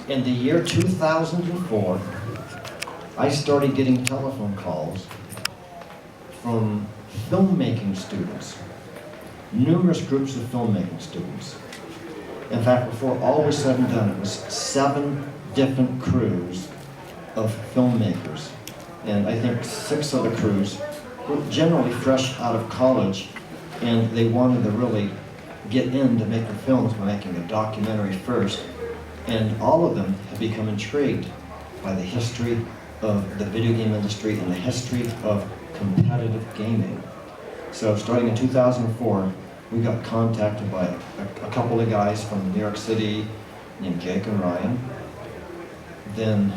In the year 2004, I started getting telephone calls from filmmaking students, numerous groups of filmmaking students. In fact, before all was said and done, it was 7 different crews of filmmakers. And I think 6 of the crews were generally fresh out of college, and they wanted to really get into making films by making a documentary first. And all of them have become intrigued by the history of the video game industry and the history of competitive gaming. So starting in 2004, we got contacted by a couple of guys from New York City named Jake and Ryan, then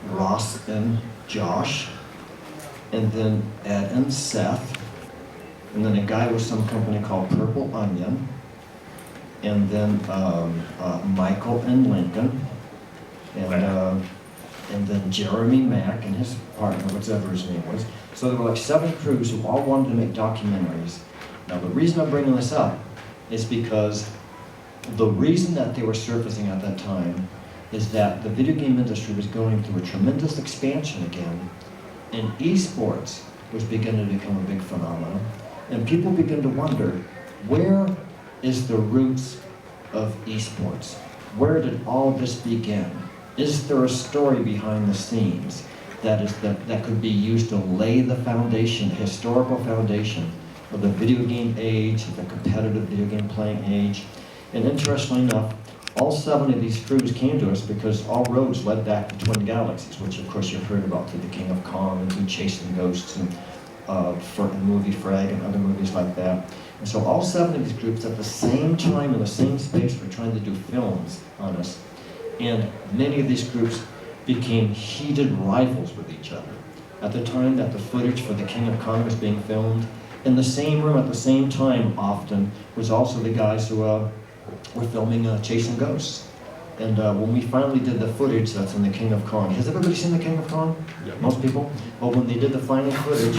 Ross and Josh, and then Ed and Seth, and then a guy with some company called Purple Onion, and then Michael and Lincoln, and then Jeremy Mack and his partner, whatever his name was. So there were like 7 crews who all wanted to make documentaries. Now the reason I'm bringing this up is because the reason that they were surfacing at that time is that the video game industry was going through a tremendous expansion again, and esports was beginning to become a big phenomenon, and people began to wonder, where is the roots of esports? Where did all this begin? Is there a story behind the scenes that could be used to lay the foundation, the historical foundation of the video game age, of the competitive video game playing age? And interestingly enough, all 7 of these crews came to us because all roads led back to Twin Galaxies, which of course you've heard about through The King of Kong and through Chasing Ghosts and Movie Frag and other movies like that. And so all 7 of these groups at the same time in the same space were trying to do films on us. And many of these groups became heated rivals with each other. At the time that the footage for The King of Kong was being filmed, in the same room at the same time often was also the guys who were filming Chasing Ghosts. And when we finally did the footage that's in The King of Kong, has everybody seen The King of Kong? Yeah. Most people? Well, when they did the final footage,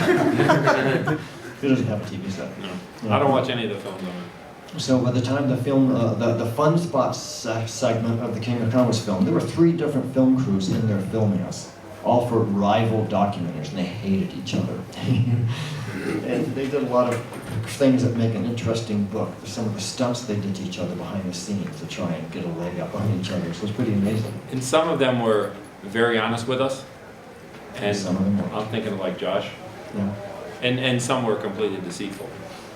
who doesn't have a TV set? No. I don't watch any of the films on it. So by the time the film, the Fun Spots segment of The King of Kong was filmed, there were 3 different film crews in there filming us, all for rival documenters, and they hated each other. And they did a lot of things that make an interesting book. Some of the stunts they did to each other behind the scenes to try and get a leg up on each other. So it's pretty amazing. And some of them were very honest with us. And some of them were. I'm thinking like Josh. Yeah. And some were completely deceitful.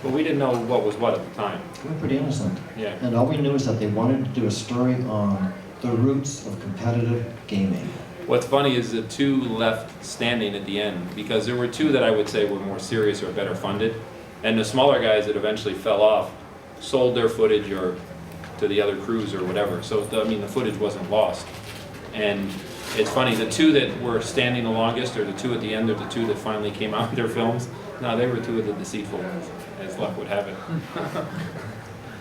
But we didn't know what was what at the time. We were pretty innocent. Yeah. And all we knew is that they wanted to do a story on the roots of competitive gaming. What's funny is the 2 left standing at the end, because there were 2 that I would say were more serious or better funded, and the smaller guys that eventually fell off sold their footage or to the other crews or whatever. So the footage wasn't lost. And it's funny, the 2 that were standing the longest, or the 2 at the end, or the 2 that finally came out in their films, no, they were 2 of the deceitful ones, as luck would have it.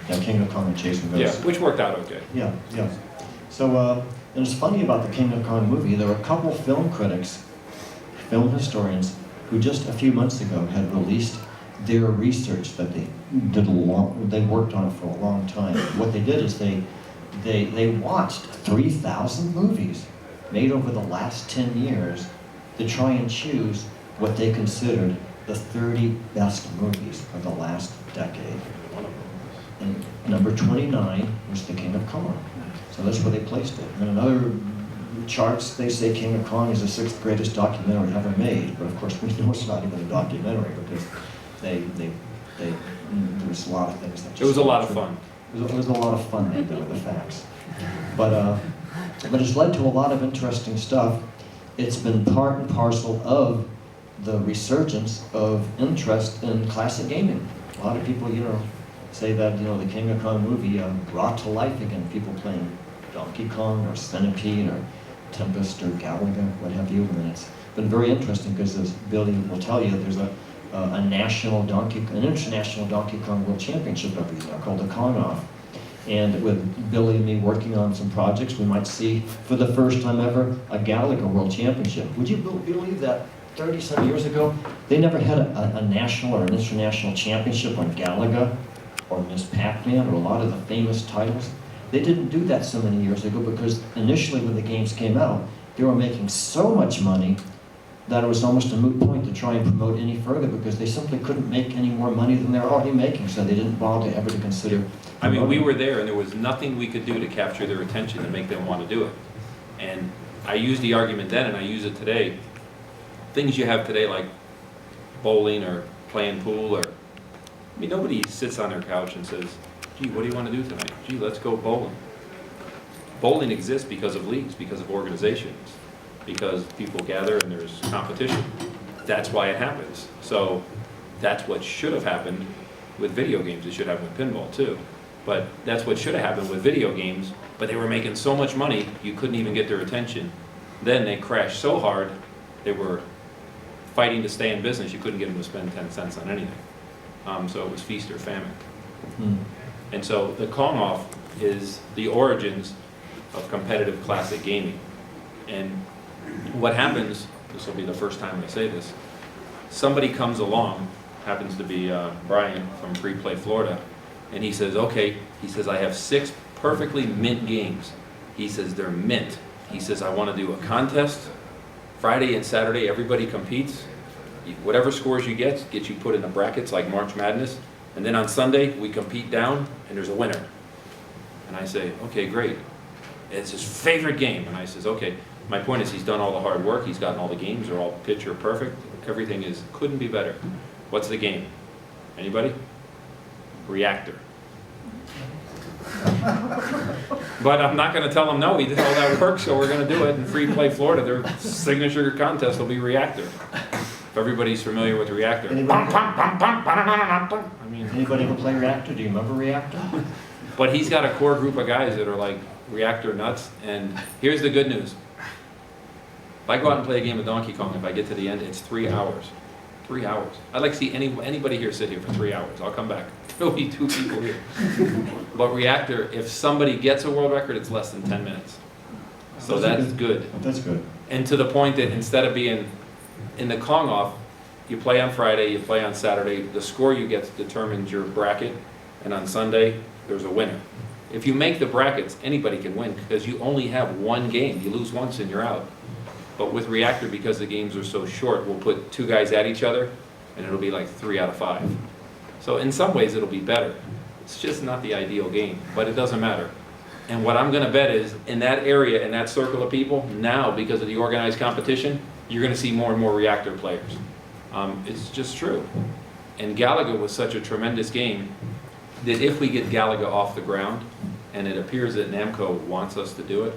Yeah, King of Kong and Chasing Ghosts. Yeah, which worked out okay. Yeah, yeah. So, and it's funny about the King of Kong movie, there were a couple film critics, film historians, who just a few months ago had released their research that they did they worked on it for a long time. What they did is they watched 3,000 movies made over the last 10 years to try and choose what they considered the 30 best movies of the last decade. And number 29 was The King of Kong. So that's where they placed it. And in other charts, they say King of Kong is the 6th greatest documentary ever made. But of course, we know it's not even a documentary because there was a lot of things that just... It was a lot of fun. It was a lot of fun they did with the facts. But it's led to a lot of interesting stuff. It's been part and parcel of the resurgence of interest in classic gaming. A lot of people, say that, the King of Kong movie brought to life again people playing Donkey Kong or Centipede or Tempest or Galaga, what have you. And it's been very interesting because, as Billy will tell you, there's an international Donkey Kong World Championship every year called the Kong-Off. And with Billy and me working on some projects, we might see, for the first time ever, a Galaga World Championship. Would you believe that 30-some years ago, they never had a national or an international championship on Galaga or Miss PacMan or a lot of the famous titles? They didn't do that so many years ago because initially when the games came out, they were making so much money that it was almost a moot point to try and promote any further because they simply couldn't make any more money than they were already making, so they didn't bother ever to consider. I mean, we were there and there was nothing we could do to capture their attention and make them want to do it. And I used the argument then and I use it today. Things you have today like bowling or playing pool or, I mean, nobody sits on their couch and says, gee, what do you want to do tonight? Gee, let's go bowling. Bowling exists because of leagues, because of organizations, because people gather and there's competition. That's why it happens. So that's what should have happened with video games. It should happen with pinball too. But that's what should have happened with video games, but they were making so much money, you couldn't even get their attention. Then they crashed so hard, they were fighting to stay in business, you couldn't get them to spend 10 cents on anything. So it was feast or famine. And so the Kong-off is the origins of competitive classic gaming. And what happens, this will be the first time I say this, somebody comes along, happens to be Brian from Free Play Florida, and he says, okay, he says, I have 6 perfectly mint games. He says, they're mint. He says, I want to do a contest. Friday and Saturday, everybody competes. Whatever scores you get you put in the brackets like March Madness. And then on Sunday, we compete down, and there's a winner. And I say, okay, great. It's his favorite game. And I says, okay, my point is he's done all the hard work. He's gotten all the games. They're all picture perfect. Everything couldn't be better. What's the game? Anybody? Reactor. But I'm not going to tell them no, we did all that work, so we're going to do it. In Free Play Florida, their signature contest will be Reactor. If everybody's familiar with Reactor. I mean, anybody who play Reactor? Do you remember Reactor? But he's got a core group of guys that are like Reactor nuts. And here's the good news. If I go out and play a game of Donkey Kong, if I get to the end, it's 3 hours. 3 hours. I'd like to see anybody here sit here for 3 hours. I'll come back. There'll be 2 people here. But Reactor, if somebody gets a world record, it's less than 10 minutes. So that's good. That's good. And to the point that instead of being in the Kong-off, you play on Friday, you play on Saturday, the score you get determines your bracket, and on Sunday, there's a winner. If you make the brackets, anybody can win because you only have 1 game. You lose once and you're out. But with Reactor, because the games are so short, we'll put 2 guys at each other, and it'll be like 3 out of 5. So in some ways, it'll be better. It's just not the ideal game, but it doesn't matter. And what I'm going to bet is, in that area, in that circle of people, now, because of the organized competition, you're going to see more and more Reactor players. It's just true. And Galaga was such a tremendous game that if we get Galaga off the ground, and it appears that Namco wants us to do it,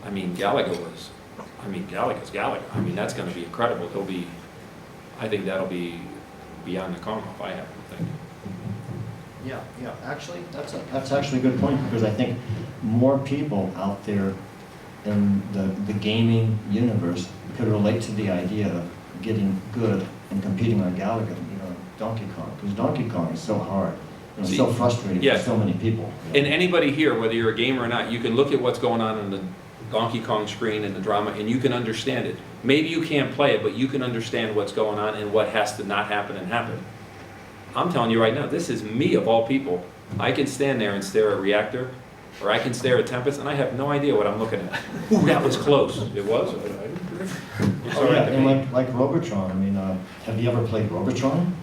I mean, Galaga's Galaga. I mean, that's going to be incredible. I think that'll be beyond the Kong-off, I happen to think. Yeah, actually, that's actually a good point, because I think more people out there in the gaming universe could relate to the idea of getting good and competing on Galaga, Donkey Kong, because Donkey Kong is so hard. It's so frustrating for so many people. And anybody here, whether you're a gamer or not, you can look at what's going on the Donkey Kong screen and the drama, and you can understand it. Maybe you can't play it, but you can understand what's going on and what has to not happen and happen. I'm telling you right now, this is me of all people. I can stand there and stare at Reactor, or I can stare at Tempest, and I have no idea what I'm looking at. Ooh, that was close. It was? And like Robotron, I mean, have you ever played Robotron?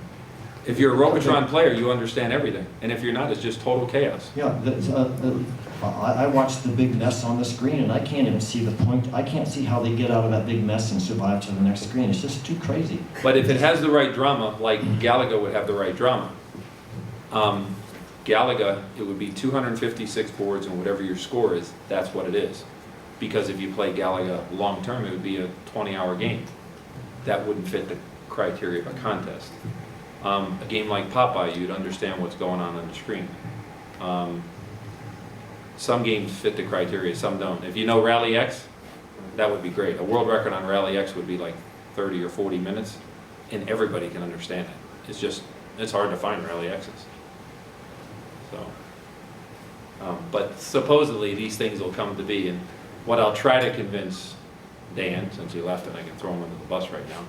If you're a Robotron player, you understand everything. And if you're not, it's just total chaos. Yeah, I watched the big mess on the screen, and I can't even see the point. I can't see how they get out of that big mess and survive to the next screen. It's just too crazy. But if it has the right drama, like Galaga would have the right drama, Galaga, it would be 256 boards, and whatever your score is, that's what it is. Because if you play Galaga long term, it would be a 20-hour game. That wouldn't fit the criteria of a contest. A game like Popeye, you'd understand what's going on the screen. Some games fit the criteria, some don't. If you know Rally X, that would be great. A world record on Rally X would be like 30 or 40 minutes, and everybody can understand it. It's hard to find Rally X's. So, but supposedly these things will come to be, and what I'll try to convince Dan, since he left and I can throw him under the bus right now,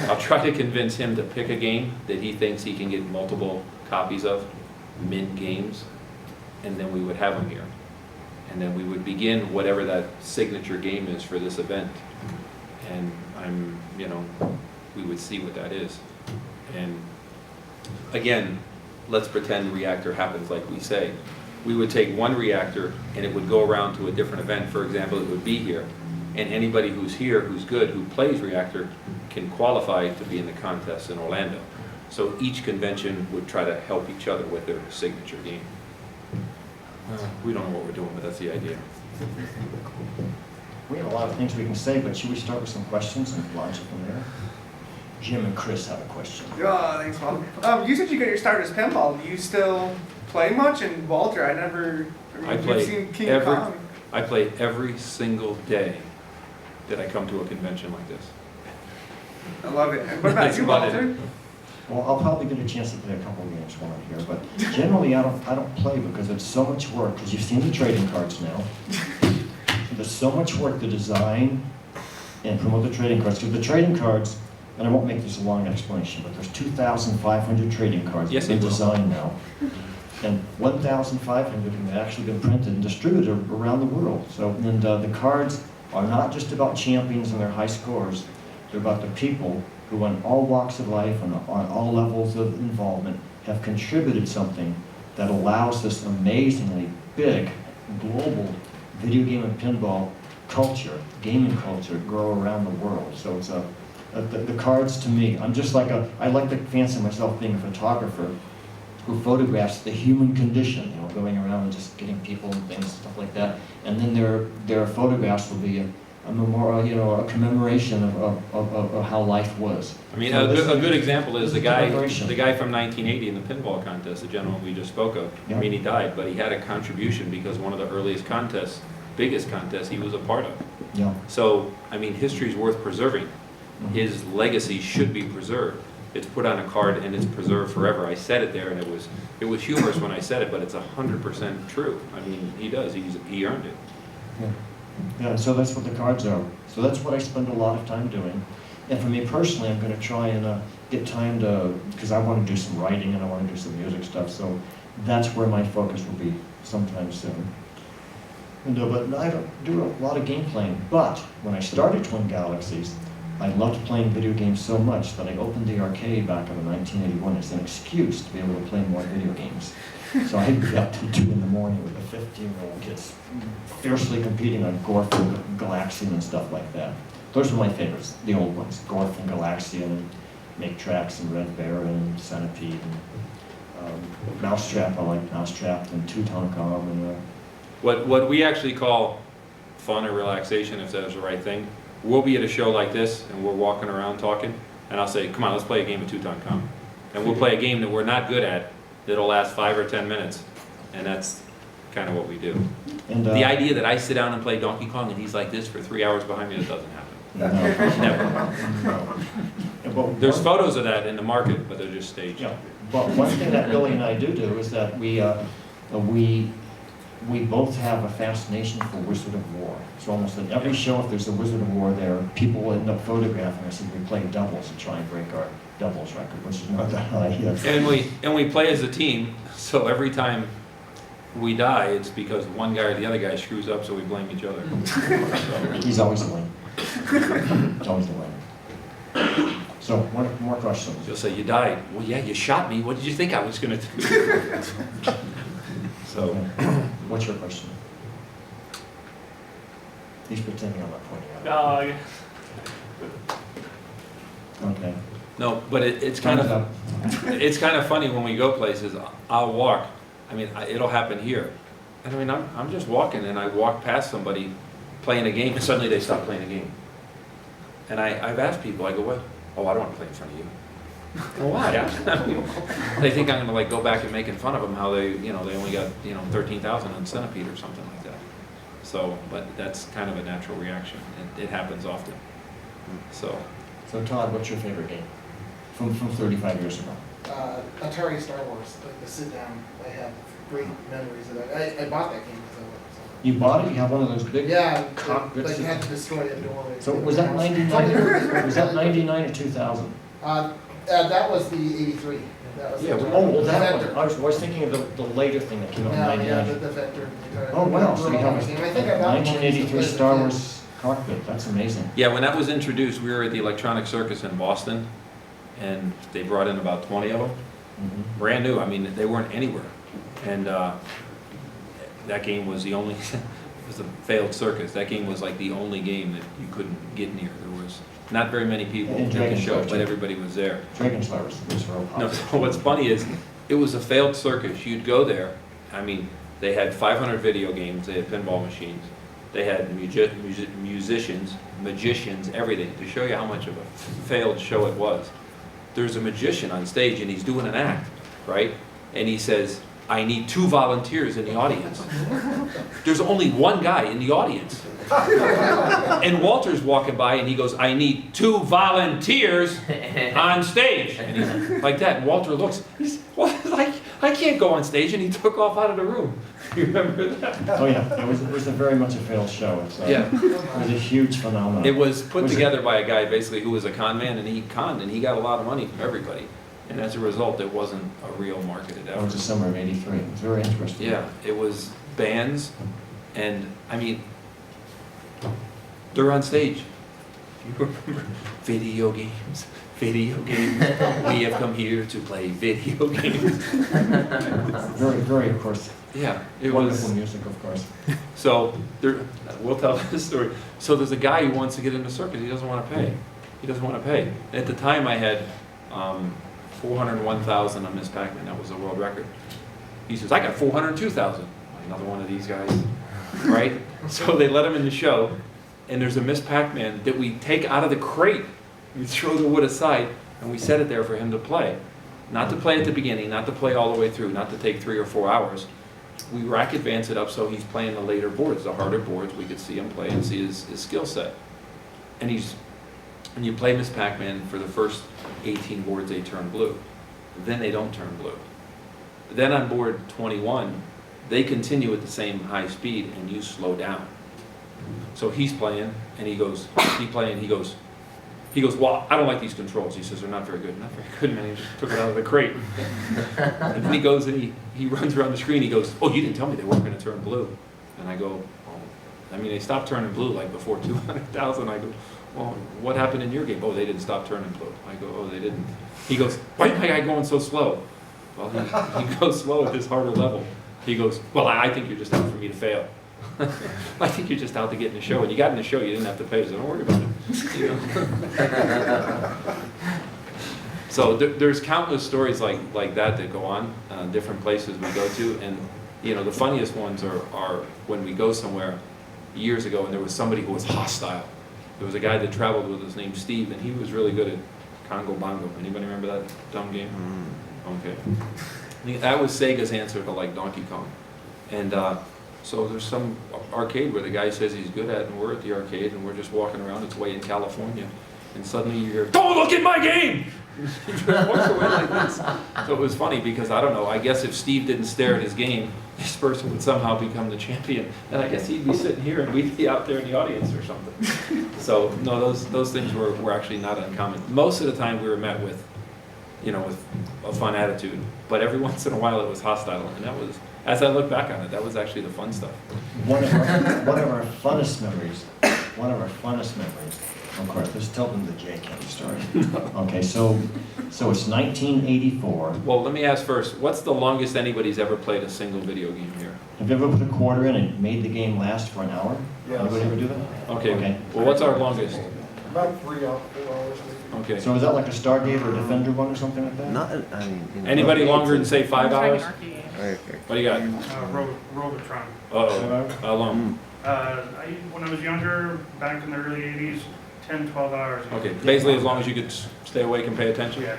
I'll try to convince him to pick a game that he thinks he can get multiple copies of, mint games, and then we would have them here. And then we would begin whatever that signature game is for this event. And we would see what that is. And again, let's pretend reactor happens like we say. We would take one reactor and it would go around to a different event. For example, it would be here. And anybody who's here, who's good, who plays reactor, can qualify to be in the contest in Orlando. So each convention would try to help each other with their signature game. We don't know what we're doing, but that's the idea. We have a lot of things we can say, but should we start with some questions and launch it from there? Jim and Chris have a question. Yeah, thanks, Bob. You said you got your start as pinball. Do you still play much? And Walter, you've seen King Kong. I play every single day that I come to a convention like this. I love it. And what about you, Walter? Well, I'll probably get a chance to play a couple of games while I'm here, but generally I don't play because it's so much work, because you've seen the trading cards now. There's so much work to design and promote the trading cards, because the trading cards, and I won't make this a long explanation, but there's 2,500 trading cards that have been designed now. And 1,500 have actually been printed and distributed around the world. So, and the cards are not just about champions and their high scores, they're about the people who on all walks of life and on all levels of involvement have contributed something that allows this amazingly big, global video game and pinball culture, gaming culture, grow around the world. So it's the cards to me, I like to fancy myself being a photographer who photographs the human condition, going around and just getting people and things, stuff like that. And then their photographs will be a memorial, a commemoration of how life was. I mean, a good example is the guy from 1980 in the pinball contest, the gentleman we just spoke of. Yeah. I mean, he died, but he had a contribution because one of the earliest contests, biggest contests, he was a part of. Yeah. So, I mean, history is worth preserving. Mm-hmm. His legacy should be preserved. It's put on a card and it's preserved forever. I said it there, and it was humorous when I said it, but it's 100% true. I mean, he does. He earned it. Yeah. Yeah, so that's what the cards are. So that's what I spend a lot of time doing. And for me personally, I'm going to try and get time because I want to do some writing and I want to do some music stuff. So that's where my focus will be sometime soon. And, but I don't do a lot of game playing. But when I started Twin Galaxies, I loved playing video games so much that I opened the arcade back in 1981 as an excuse to be able to play more video games. So I'd be up till 2 in the morning with the 15-year-old kids fiercely competing on Gorf and Galaxian and stuff like that. Those were my favorites, the old ones, Gorf and Galaxian, Make Tracks and Red Bear and Centipede. And, Mousetrap, I like Mousetrap, and Tutankhamun. And, What we actually call fun or relaxation, if that is the right thing, we'll be at a show like this and we're walking around talking, and I'll say, come on, let's play a game of Tutankhamun. And we'll play a game that we're not good at, that'll last 5 or 10 minutes, and that's kind of what we do. And the idea that I sit down and play Donkey Kong and he's like this for 3 hours behind me, that doesn't happen. Never. No. There's photos of that in the market, but they're just staged. Yeah. But one thing that Billy and I do is that we both have a fascination for Wizard of War. So almost at every show, if there's a Wizard of War there, people will end up photographing us and we play doubles and try and break our doubles record, which is not that high. And we play as a team, so every time we die, it's because one guy or the other guy screws up, so we blame each other. He's always the winner. He's always the winner. So, more questions? You'll say, you died. Well, yeah, you shot me. What did you think I was going to do? So, what's your question? He's pretending I'm not pointing out. Okay. No, but it's kind of funny when we go places. I'll walk. I mean, it'll happen here. And I mean, I'm just walking, and I walk past somebody playing a game, and suddenly they stop playing a game. And I've asked people. I go, what? Oh, I don't want to play in front of you. Well, why? They think I'm going to go back and making fun of them how they only got 13,000 on Centipede or something like that. So, but that's kind of a natural reaction. It happens often. So Todd, what's your favorite game from 35 years ago? Atari Star Wars, like the sit down. I have great memories of that. I bought that game because I loved it so much. You bought it? You have one of those big cockpits? Like you had to destroy a door. So was that 99? Was that 99 or 2000? That was the 83. That was that one. I was thinking of the later thing that came out in 99. Yeah, the Vector. Oh, wow, so you have I a think I got one 1983 Star Wars cockpit, that's amazing. Yeah, when that was introduced, we were at the Electronic Circus in Boston, and they brought in about 20 of them, Mhm. brand new. I mean, they weren't anywhere. And that game was the only, it was a failed circus. That game was like the only game that you couldn't get near. There was not very many people And at the Dragon show, Slayer, but too. everybody was there. Dragon Slayer was real popular. No, so what's funny is, it was a failed circus. You'd go there, I mean, they had 500 video games, they had pinball machines, they had musicians, magicians, everything, to show you how much of a failed show it was. There's a magician on stage and he's doing an act, right? And he says, I need 2 volunteers in the audience. There's only one guy in the audience. And Walter's walking by and he goes, I need 2 volunteers on stage. And he's like that. And Walter looks, he's, well, I can't go on stage. And he took off out of the room. You remember that? Oh, yeah, it was a very much a failed show. It's, Yeah. It was a huge phenomenon. It was put Was it- together by a guy basically who was a con man, and he conned, and he got a lot of money from everybody. And as a result, it wasn't a real marketed That was effort. the summer of '83. It was very interesting. Yeah, it was bands, and I mean, they're on stage. You remember video games, video games. We have come here to play video games. Very, very, of course, Yeah, it wonderful was. music, of course. So there, we'll tell this story. So there's a guy who wants to get into circus. He doesn't want to pay. He doesn't want to pay. At the time, I had 401,000 on Miss PacMan. That was a world record. He says, I got 402,000. Another one of these guys, right? So they let him in the show, and there's a Miss PacMan that we take out of the crate. We throw the wood aside, and we set it there for him to play. Not to play at the beginning, not to play all the way through, not to take 3 or 4 hours. We rack advance it up so he's playing the later boards, the harder boards. We could see him play and see his skill set. And you play Miss PacMan for the first 18 boards, they turn blue. Then they don't turn blue. Then on board 21, they continue at the same high speed and you slow down. So he's playing and he goes, well, I don't like these controls. He says, they're not very good. Not very good, man. He just took it out of the crate. And then he goes and he runs around the screen. He goes, oh, you didn't tell me they weren't going to turn blue. And I go, oh, I mean, they stopped turning blue like before 200,000. I go, well, what happened in your game? Oh, they didn't stop turning blue. I go, oh, they didn't. He goes, why is my guy going so slow? Well, he goes slow at this harder level. He goes, well, I think you're just out for me to fail. I think you're just out to get in the show. And you got in the show, you didn't have to pay, so don't worry about it. You know? So there's countless stories like that go on, different places we go to. And you know, the funniest ones are when we go somewhere years ago and there was somebody who was hostile. There was a guy that traveled with us named Steve, and he was really good at Congo Bongo. Anybody remember that dumb game? Okay. That was Sega's answer to like Donkey Kong. And so there's some arcade where the guy says he's good at, and we're at the arcade, and we're just walking around. It's way in California. And suddenly you hear, don't look at my game! He just walks away like this. So it was funny because, I don't know, I guess if Steve didn't stare at his game, this person would somehow become the champion. And I guess he'd be sitting here and we'd be out there in the audience or something. So, no, those things were actually not uncommon. Most of the time we were met with, you know, with a fun attitude. But every once in a while it was hostile. And that was, as I look back on it, that was actually the fun stuff. One of our funnest memories, of course, let's tell them the J. Kenny story. Okay, so it's 1984. Well, let me ask first, what's the longest anybody's ever played a single video game here? Have you ever put a quarter in and made the game last for an hour? Yes. Anybody ever do that? Okay. Well, what's our longest? About 4 hours. Okay. So is that like a Stargate or Defender one or something like that? Not, I mean, you know, Anybody longer than, say, 5 Trying hours? arcade. Okay. What do you got? Robotron. Uh-oh. How long? When I was younger, back in the early 80s, 10, 12 hours. Okay, basically as long as you could stay awake and pay attention? Yeah.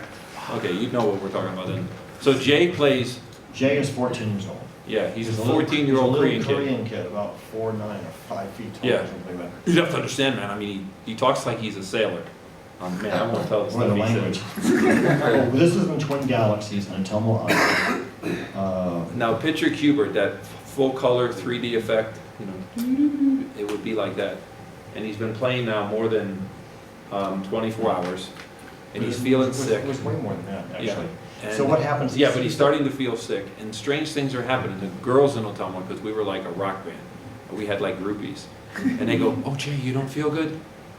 Okay, you know what we're talking about then. So Jay plays, Jay is 14 years old. yeah, he's a little- 14-year-old he's a Korean little kid. Korean kid, about 4'9" or 5 feet tall Yeah. or something like that. You have to understand, man, I mean, he talks like he's a sailor. Man, I won't tell the Or the stuff he language. says. Well, this is in Twin Galaxies in Atomo Island. Now picture Cubert, that full color 3D effect, you know, it would be like that. And he's been playing now more than 24 hours, and he's feeling sick. It was way more than that, Yeah. actually. And- So what happens? Yeah, but he's starting to feel sick, and strange things are happening. The girls in Ottumwa, because we were like a rock band, we had like groupies, and they go, "Oh, Jay, you don't feel good?"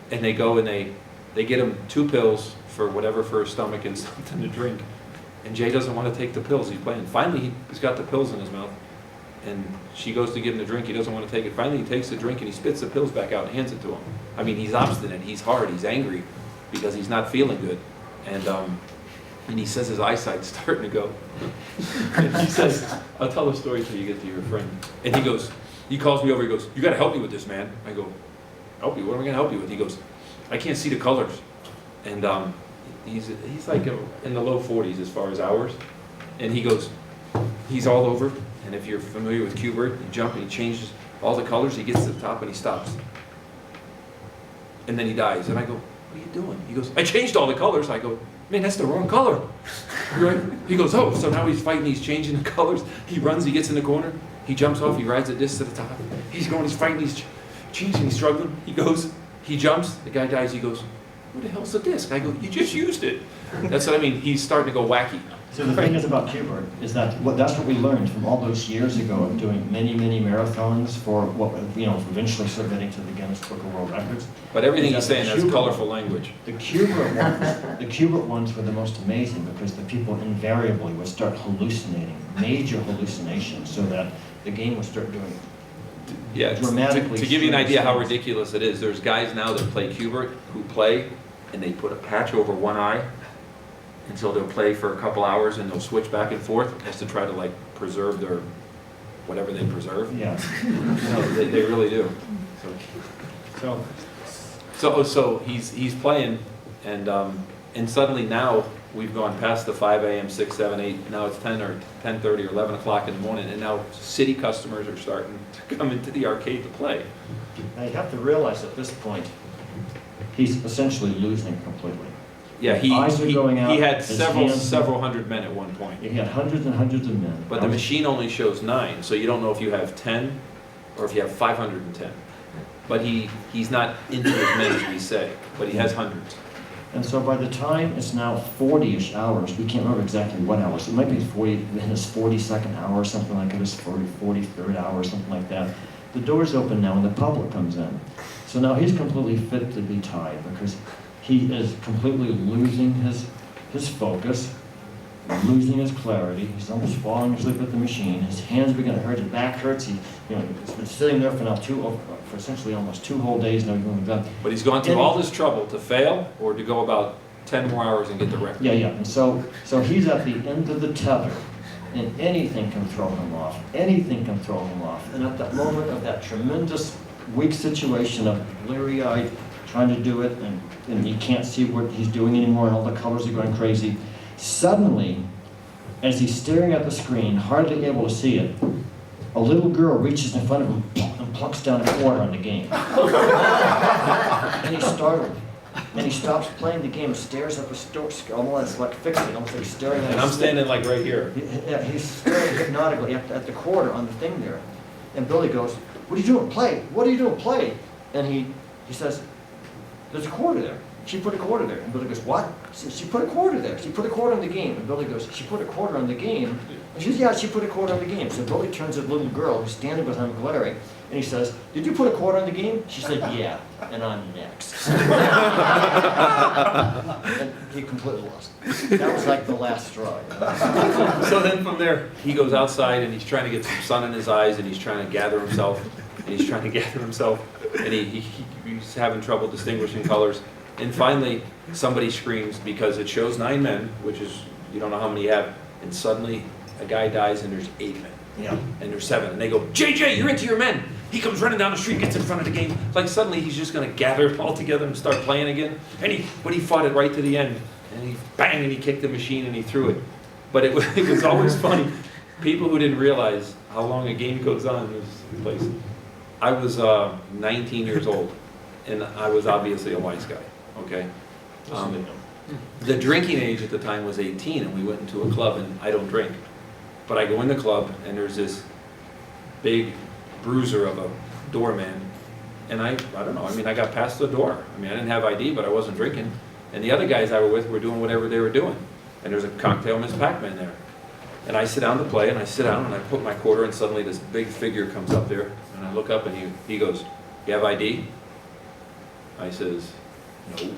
And they go and they get him 2 pills for whatever for his stomach and something to drink. And Jay doesn't want to take the pills. He's playing. Finally, he's got the pills in his mouth, and she goes to give him the drink. He doesn't want to take it. Finally, he takes the drink and he spits the pills back out and hands it to him. I mean, he's obstinate. He's hard. He's angry because he's not feeling good. And he says his eyesight's starting to go. And he says, I'll tell the story till you get to your friend. And he goes, he calls me over, he goes, "You gotta help me with this, man." I go, "Help you? What am I gonna help you with?" He goes, "I can't see the colors." And he's like in the low 40s as far as hours. And he goes, he's all over. And if you're familiar with Q*bert, you jump and he changes all the colors, he gets to the top and he stops. And then he dies. And I go, "What are you doing?" He goes, "I changed all the colors." I go, "Man, that's the wrong color." Right? He goes, "Oh, so now he's fighting, he's changing the colors." He runs, he gets in the corner, he jumps off, he rides a disc to the top. He's going, he's fighting, he's changing, he's struggling. He goes, he jumps, the guy dies, he goes, "What the hell's the disc?" I go, "You just used it." That's what I mean, he's starting to go wacky. So the thing is about Q*bert is that that's what we learned from all those years ago of doing many, many marathons for what, eventually getting to the Guinness Book of World Records. But everything Is he's that saying the has Q*bert colorful one- language. The Q*bert ones were the most amazing because the people invariably would start hallucinating, major hallucinations, so that the game would start doing Yeah, dramatically. to give you an idea how strange things. ridiculous it is, there's guys now that play Q*bert who play and they put a patch over one eye, and so they'll play for a couple hours and they'll switch back and forth just to try to like preserve their whatever they preserve. Yeah. No, they really do. So he's playing, and suddenly now we've gone past the 5 a.m., 6, 7, 8. Now it's 10 or 10:30 or 11 o'clock in the morning, and now city customers are starting to come into the arcade to play. Now you have to realize at this point, he's essentially losing completely. Yeah, Eyes are going out, he had his several hands- hundred men at one point, He had hundreds and hundreds of men. but the machine only shows 9, so you don't know if you have 10 or if you have 510. But he's not into as men as we say, but he has hundreds. And so by the time it's now 40-ish hours, we can't remember exactly what hours, it might be in his 42nd hour or something like that, his 43rd hour or something like that. The doors open now and the public comes in. So now he's completely fit to be tied because he is completely losing his focus, losing his clarity. He's almost falling asleep at the machine. His hands begin to hurt, his back hurts. He's been sitting there for now for essentially almost 2 whole days now. But he's gone through all this trouble to fail or to go about 10 more hours and get the record. Yeah. And so he's at the end of the tether, and anything can throw him off. Anything can throw him off. And at that moment of that tremendous weak situation of bleary-eyed trying to do it, and he can't see what he's doing anymore, and all the colors are going crazy. Suddenly, as he's staring at the screen, hardly able to see it, a little girl reaches in front of him and plucks down a quarter on the game. And he's startled. And he stops playing the game and stares at the store, almost like fixated, almost like staring at And I'm standing like right here. He's staring hypnotically at the quarter on the thing there. And Billy goes, "What are you doing? Play! What are you doing? Play!" And he says, "There's a quarter there. She put a quarter there." And Billy goes, "What?" She put a quarter there. She put a quarter on the game." And Billy goes, "She put a quarter on the game?" And she says, "Yeah, she put a quarter on the game." So Billy turns to the little girl who's standing behind him glaring, and he says, "Did you put a quarter on the game?" She said, "Yeah, and I'm next." And he completely lost. That was like the last straw. So then from there, he goes outside and he's trying to get some sun in his eyes and he's trying to gather himself. And he's having trouble distinguishing colors. And finally, somebody screams because it shows 9 men, which is, you don't know how many you have. And suddenly, a guy dies and there's 8 men. Yeah. And there's 7. And they go, "JJ, you're into your men." He comes running down the street, gets in front of the game. Like suddenly he's just going to gather it all together and start playing again. But he fought it right to the end. And he bang, and he kicked the machine and he threw it. But it was always funny. People who didn't realize how long a game goes on in this place. I was 19 years old, and I was obviously a wise guy, okay? The drinking age at the time was 18, and we went into a club, and I don't drink. But I go in the club, and there's this big bruiser of a doorman, and I don't know, I got past the door. I didn't have ID, but I wasn't drinking. And the other guys I were with were doing whatever they were doing. and there's a cocktail Miss PacMan there. And I sit down to play, and I sit down, and I put my quarter, and suddenly this big figure comes up there, and I look up, and he goes, "You have ID?" I says, "No."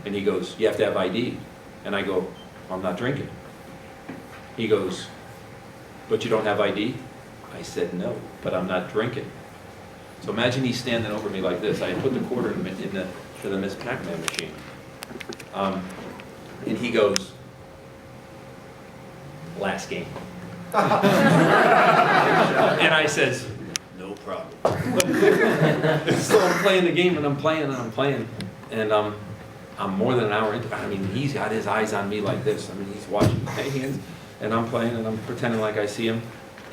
And he goes, "You have to have ID." And I go, "I'm not drinking." He goes, "But you don't have ID?" I said, "No, but I'm not drinking." So imagine he's standing over me like this. I had put the quarter in the Miss PacMan machine. And he goes, "Last game." And I says, "No problem." So I'm playing the game, and I'm playing, and I'm more than an hour into it. I mean, he's got his eyes on me like this. I mean, he's watching my hands, and I'm playing, and I'm pretending like I see him.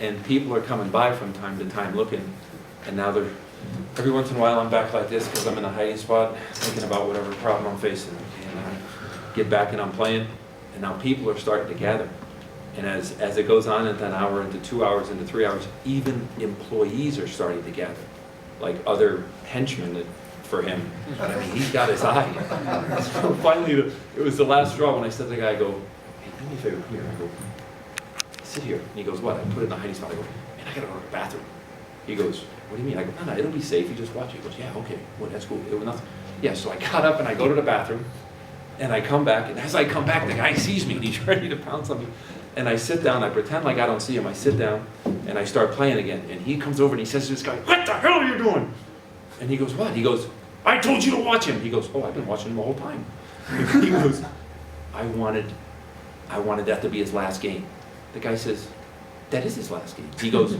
And people are coming by from time to time looking, and now every once in a while I'm back like this because I'm in a hiding spot, thinking about whatever problem I'm facing. And I get back and I'm playing, and now people are starting to gather. And as it goes on into an hour, into 2 hours, into 3 hours, even employees are starting to gather, like other henchmen for him. I mean, he's got his eye. So finally, it was the last straw when I said to the guy, I go, "Hey, do me a favor, come here." I go, "Sit here." And he goes, "What?" I put it in the hiding spot. I go, "Man, I gotta go to the bathroom." He goes, "What do you mean?" I go, "No, it'll be safe. You just watch it." He goes, "Yeah, okay. Well, that's cool. It was nothing." Yeah, so I got up and I go to the bathroom, and I come back, and as I come back, the guy sees me, and he's ready to pounce on me. And I sit down, I pretend like I don't see him. I sit down, and I start playing again. And he comes over and he says to this guy, "What the hell are you doing?" And he goes, "What?" He goes, "I told you to watch him." He goes, "Oh, I've been watching him the whole time." He goes, I wanted that to be his last game." The guy says, "That is his last game." He goes,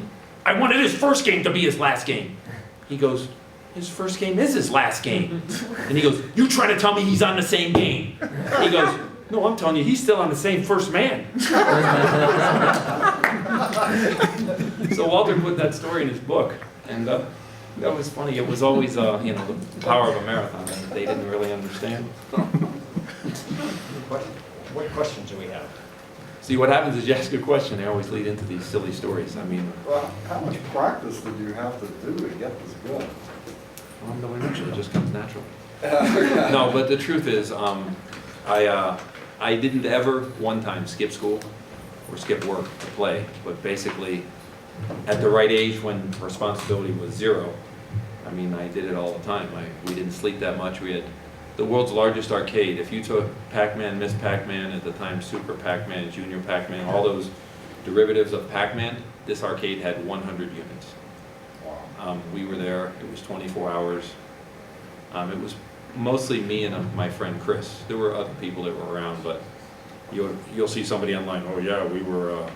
"I wanted his first game to be his last game." He goes, "His first game is his last game." And he goes, "You trying to tell me he's on the same game?" He goes, "No, I'm telling you, he's still on the same first man." So Walter put that story in his book, and that was funny. It was always, the power of a marathon that they didn't really understand. What questions do we have? See, what happens is you ask a question, they always lead into these silly stories. I mean, Well, how much practice did you have to do to get this good? well, no, eventually it just comes natural. No, but the truth is, I didn't ever one time skip school or skip work to play, but basically at the right age when responsibility was zero, I mean, I did it all the time. We didn't sleep that much. We had the world's largest arcade. If you took PacMan, Miss PacMan, at the time Super PacMan, Junior PacMan, all those derivatives of PacMan, this arcade had 100 units. We were there. It was 24 hours. It was mostly me and my friend Chris. There were other people that were around, but you'll see somebody online, "Oh yeah, we were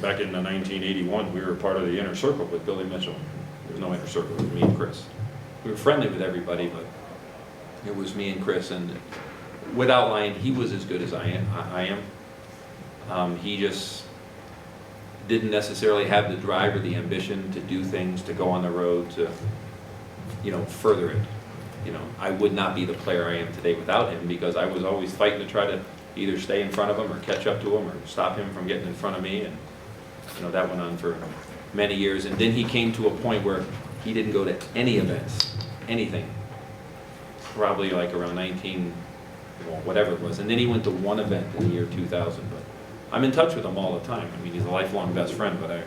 back in 1981. We were part of the inner circle with Billy Mitchell." There was no inner circle. It was me and Chris. We were friendly with everybody, but it was me and Chris. And without lying, he was as good as I am. He just didn't necessarily have the drive or the ambition to do things, to go on the road, to further it. I would not be the player I am today without him, because I was always fighting to try to either stay in front of him or catch up to him or stop him from getting in front of me. And that went on for many years. And then he came to a point where he didn't go to any events, anything, probably like around 19, whatever it was. And then he went to one event in the year 2000. But I'm in touch with him all the time. I mean, he's a lifelong best friend, but I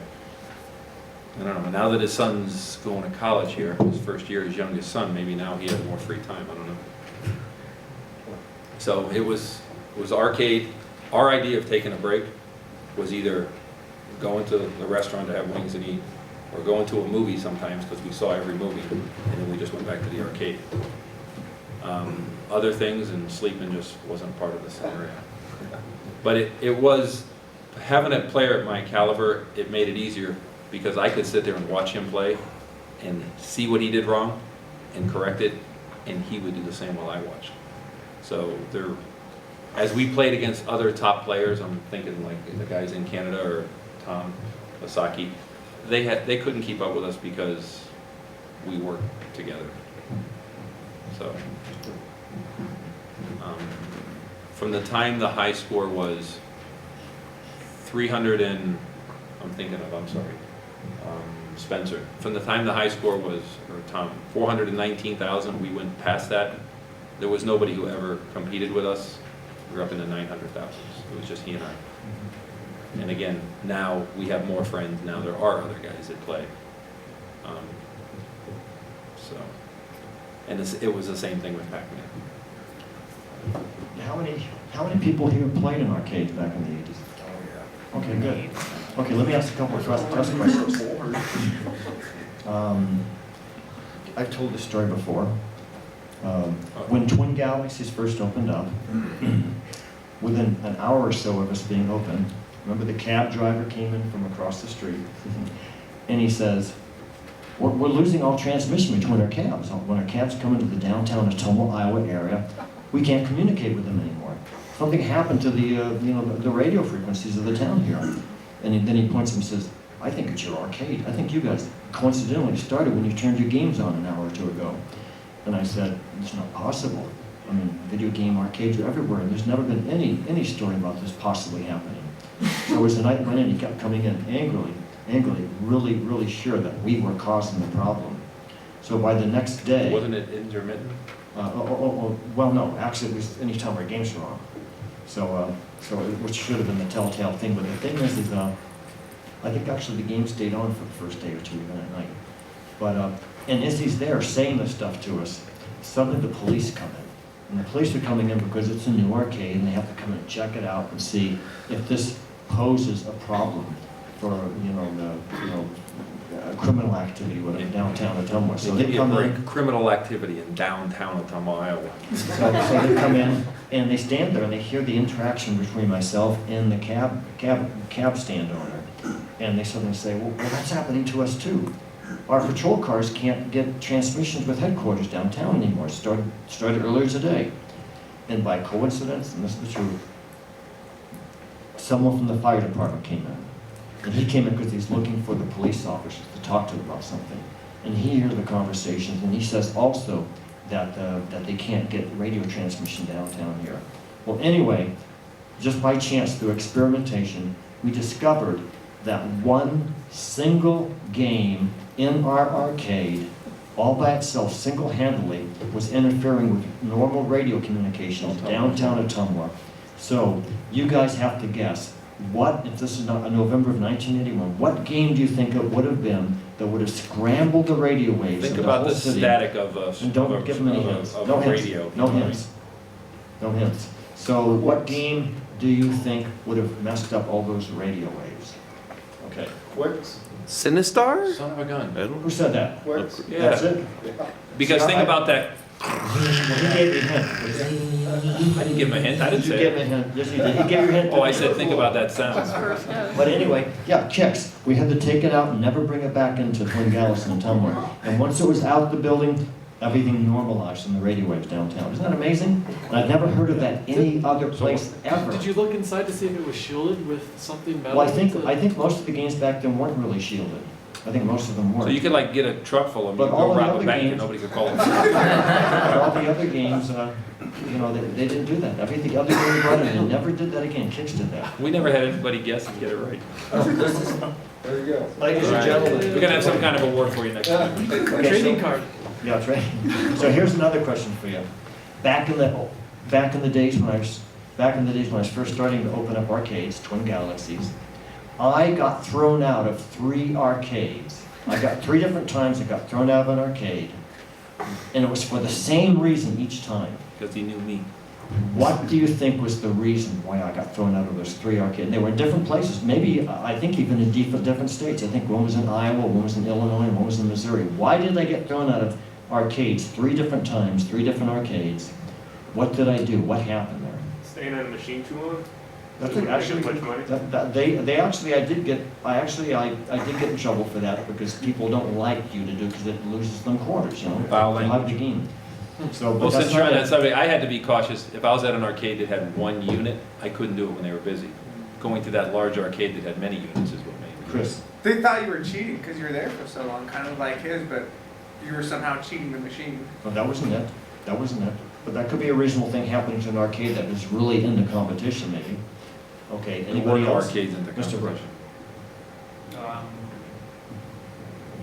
don't know. Now that his son's going to college here, his first year, his youngest son, maybe now he has more free time. I don't know. So it was arcade. Our idea of taking a break was either going to the restaurant to have wings and eat, or going to a movie sometimes because we saw every movie, and then we just went back to the arcade. Other things and sleeping just wasn't part of the scenario. But it was, having a player at my caliber, it made it easier, because I could sit there and watch him play and see what he did wrong and correct it, and he would do the same while I watched. So as we played against other top players, I'm thinking like the guys in Canada or Tom Osaki, they couldn't keep up with us because we worked together. So from the time the high score was 300 and, Spencer. From the time the high score was, or Tom, 419,000, we went past that. There was nobody who ever competed with us We were up in the 900,000s. It was just he and I. And again, now we have more friends. Now there are other guys that play. So, and it was the same thing with PacMan. How many people here played in arcades back in the 80s? Oh, Okay, good. Okay, let me ask a couple of trust questions. I've told this story before. When Twin Galaxies first opened up, within an hour or so of us being open, remember the cab driver came in from across the street, and he says, we're losing all transmission between our cabs. When our cabs come into the downtown Ottumwa, Iowa area, we can't communicate with them anymore. Something happened to the radio frequencies of the town here. And then he points and says, I think it's your arcade. I think you guys coincidentally started when you turned your games on an hour or two ago. And I said, it's not possible. I mean, video game arcades are everywhere, and there's never been any story about this possibly happening. So as the night went in, he kept coming in angrily, really sure that we were causing the problem. So by the next day... Wasn't it intermittent? Well, no, actually it was any time our games were on. So which should have been the telltale thing. But the thing is I think actually the game stayed on for the first day or two, even at night. But, and as he's there saying this stuff to us, suddenly the police come in. And the police are coming in because it's a new arcade, and they have to come in and check it out and see if this poses a problem for, criminal activity, whatever, downtown Ottumwa. So they come in. Criminal activity in downtown Ottumwa, Iowa. So they come in, and they stand there, and they hear the interaction between myself and the cab stand owner. And they suddenly say, well, that's happening to us too. Our patrol cars can't get transmissions with headquarters downtown anymore. It started earlier today. And by coincidence, and this is the truth, someone from the fire department came in. And he came in because he's looking for the police officers to talk to them about something. And he hears the conversations, and he says also that they can't get radio transmission downtown here. Well, anyway, just by chance, through experimentation, we discovered that one single game in our arcade, all by itself, single-handedly, was interfering with normal radio communications downtown Ottumwa. So you guys have to guess, what, if this is not November of 1981, what game do you think it would have been that would have scrambled the radio waves Think of the about whole the city? static of a, And don't give them any hints. of No a hints. radio. No hints. No hints. So what game do you think would have messed up all those radio waves? Okay. Quicks, Sinistar? Son of a gun. Who said that? Quicks. Yeah. That's it? Because See, think about that. Well, he gave me a hint. I didn't give him a hint. I didn't You say gave me it. a hint. Yes, you did. He gave you a hint. Oh, I said think about that sound. But anyway, yeah, checks. We had to take it out and never bring it back into Twin Galaxy and Ottumwa. And once it was out of the building, everything normalized in the radio waves downtown. Isn't that amazing? And I've never heard of that any other place ever. Did you look inside to see if it was shielded with something metal? Well, I think most of the games back then weren't really shielded. I think most of them weren't. So you could like get a truck full of them, But you all go the rob a other bank and games- nobody could call them. But all the other games, they didn't do that. Every other game we brought in, they never did that again. Kicks did that. We never had anybody guess and get it right. there you go. Ladies and Right. gentlemen. We're gonna have some kind of award for you next time. Okay, Trading so- card. Yeah, that's right. So here's another question for you. Back in the days when I was first starting to open up arcades, Twin Galaxies, I got thrown out of 3 arcades. I got 3 different times I got thrown out of an arcade, and it was for the same reason each time. Because he knew me. What do you think was the reason why I got thrown out of those 3 arcades? They were in different places, maybe, I think even in different states. I think one was in Iowa, one was in Illinois, and one was in Missouri. Why did I get thrown out of arcades 3 different times, 3 different arcades? What did I do? What happened there? Staying on a machine too long? That's Making actually, too much money? I did get in trouble for that because people don't like you to do, because it loses them quarters, you know? Foul They like language. the game. So, but Well, that's since you're not on it. that subject, I had to be cautious. If I was at an arcade that had 1 unit, I couldn't do it when they were busy. Going to that large arcade that had many units is what made me. Chris, They thought you were cheating because you were there for so long, kind of like his, but you were somehow cheating the machine. well, that wasn't it. That wasn't it. But that could be a reasonable thing happening to an arcade that was really into competition, maybe. Okay, There were anybody no else? arcades in the Mr. Bush. competition.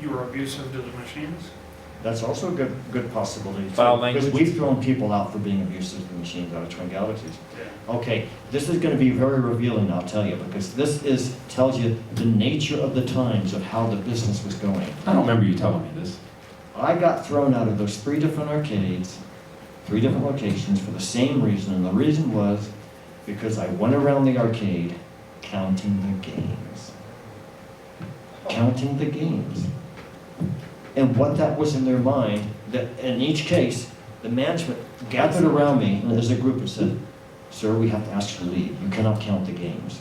You were abusive to the machines? That's also a good possibility too. Foul language? Because we've thrown people out for being abusive to the machines out of Twin Galaxies. Yeah. Okay, this is gonna be very revealing, I'll tell you, because tells you the nature of the times of how the business was going. I don't remember you telling me this. I got thrown out of those 3 different arcades, 3 different locations for the same reason, and the reason was because I went around the arcade counting the games. Counting the games. And what that was in their mind, that in each case, the management gathered around me, and as a group and said, "Sir, we have to ask you to leave. You cannot count the games."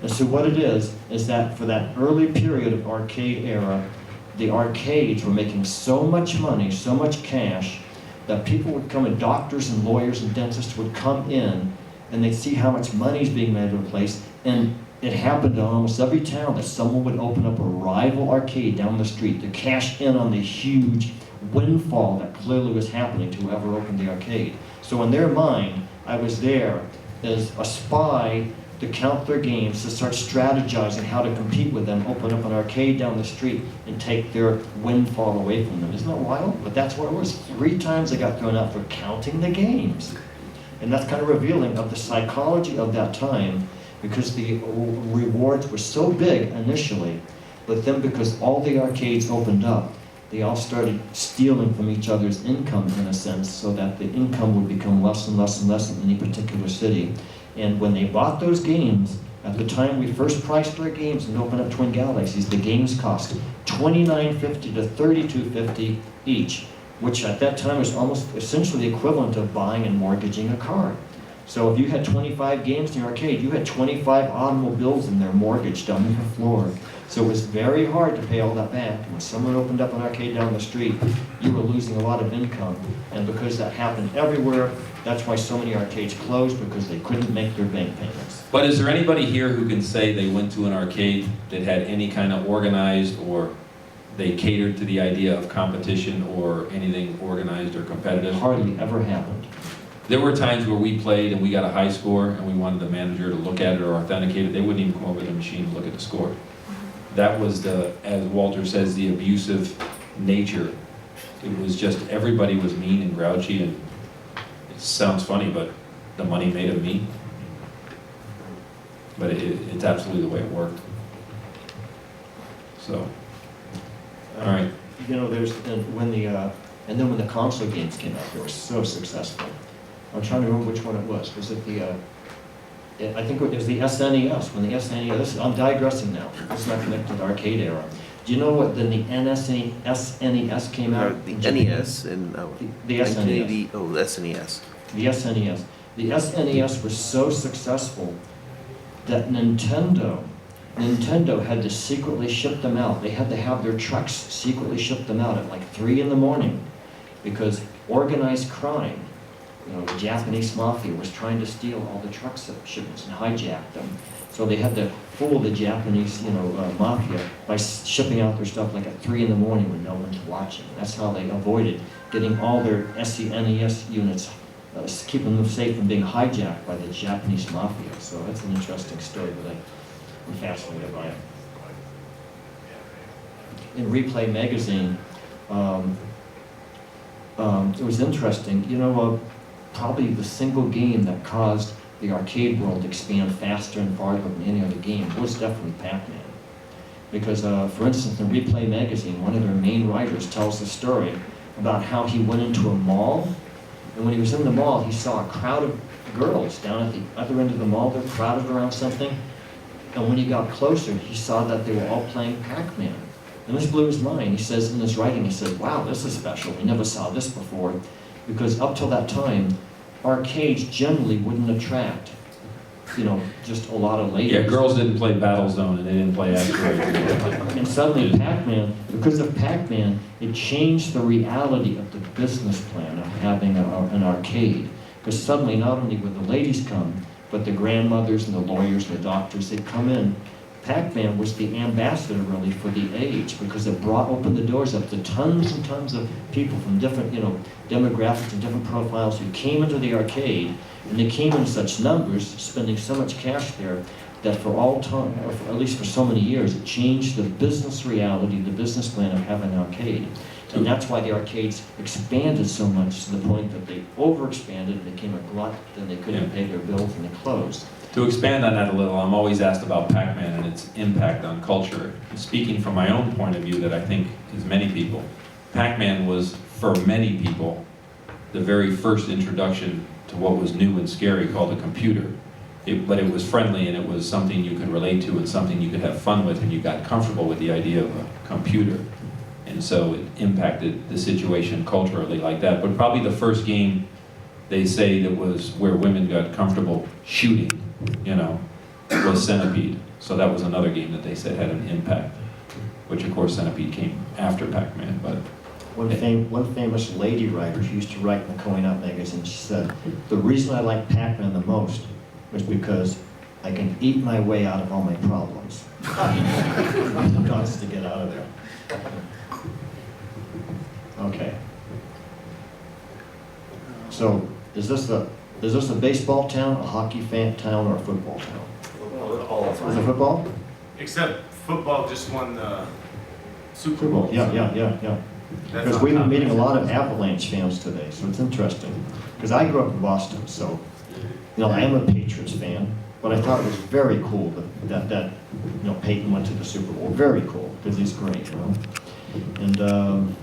And so what it is that for that early period of arcade era, the arcades were making so much money, so much cash, that people would come, and doctors and lawyers and dentists would come in, and they'd see how much money is being made in a place, and it happened in almost every town that someone would open up a rival arcade down the street to cash in on the huge windfall that clearly was happening to whoever opened the arcade. So in their mind, I was there as a spy to count their games, to start strategizing how to compete with them, open up an arcade down the street and take their windfall away from them. Isn't that wild? But that's what it was. 3 times I got thrown out for counting the games. And that's kind of revealing of the psychology of that time, because the rewards were so big initially, but then because all the arcades opened up, they all started stealing from each other's income in a sense, so that the income would become less and less and less in any particular city. And when they bought those games, at the time we first priced our games and opened up Twin Galaxies, the games cost $29.50 to $32.50 each, which at that time was almost essentially the equivalent of buying and mortgaging a car. So if you had 25 games in your arcade, you had 25 automobiles in there mortgaged on your floor. So it was very hard to pay all that back. And when someone opened up an arcade down the street, you were losing a lot of income. And because that happened everywhere, that's why so many arcades closed, because they couldn't make their bank payments. But is there anybody here who can say they went to an arcade that had any kind of organized, or they catered to the idea of competition or anything organized or competitive? Hardly ever happened. There were times where we played and we got a high score and we wanted the manager to look at it or authenticate it. They wouldn't even come over to the machine to look at the score. That was the, as Walter says, the abusive nature. It was just, everybody was mean and grouchy, and it sounds funny, but the money made them mean. But it's absolutely the way it worked. So, all right. You know, and then when the console games came out, they were so successful. I'm trying to remember which one it was. Was it I think it was the SNES. When the SNES, I'm digressing now. This is not connected to the arcade era. Do you know what the SNES came out? The NES and the SNES. 1980. Oh, the SNES. The SNES. The SNES was so successful that Nintendo had to secretly ship them out. They had to have their trucks secretly ship them out at like 3 in the morning, because organized crime, the Japanese mafia was trying to steal all the truck shipments and hijack them. So they had to fool the Japanese, mafia by shipping out their stuff like at 3 in the morning when no one's watching. That's how they avoided getting all their SNES units, keeping them safe from being hijacked by the Japanese mafia. So that's an interesting story, but I'm fascinated by it. In Replay magazine, it was interesting. Probably the single game that caused the arcade world to expand faster and farther than any other game was definitely PacMan. Because, for instance, in Replay magazine, one of their main writers tells the story about how he went into a mall, and when he was in the mall, he saw a crowd of girls down at the other end of the mall. They're crowded around something. And when he got closer, he saw that they were all playing PacMan. And this blew his mind. He says in his writing, he said, "Wow, this is special. We never saw this before." Because up till that time, arcades generally wouldn't attract, just a lot of ladies. Yeah, girls didn't play Battlezone and they didn't play Asteroid. And suddenly PacMan, because of PacMan, it changed the reality of the business plan of having an arcade. Because suddenly not only would the ladies come, but the grandmothers and the lawyers and the doctors, they'd come in. PacMan was the ambassador really for the age, because it opened the doors up to tons and tons of people from different demographics and different profiles who came into the arcade, and they came in such numbers, spending so much cash there, that for all time, or at least for so many years, it changed the business reality, the business plan of having an arcade. And that's why the arcades expanded so much to the point that they overexpanded and became a glut, then they couldn't pay their bills and they closed. To expand on that a little, I'm always asked about PacMan and its impact on culture. Speaking from my own point of view that I think is many people, PacMan was, for many people, the very first introduction to what was new and scary called a computer. But it was friendly and it was something you could relate to and something you could have fun with, and you got comfortable with the idea of a computer. And so it impacted the situation culturally like that. But probably the first game they say that was where women got comfortable shooting, you know, was Centipede. So that was another game that they said had an impact, which of course Centipede came after Pac-Man. But One famous lady writer, she used to write in the Going Out magazine, she said, the reason I like Pac-Man the most was because I can eat my way out of all my problems. Wants to get out of there. Okay. So, is this a baseball town, a hockey fan town, or a football town? Is it football? Except football just won the Super Football, Bowl. yeah. That's Because on we've top been of meeting a it. lot of Avalanche fans today, so it's interesting. Because I grew up in Boston, so, you know, I am a Patriots fan, but I thought it was very cool that you know, Peyton went to the Super Bowl. Very cool, because he's great, you know. And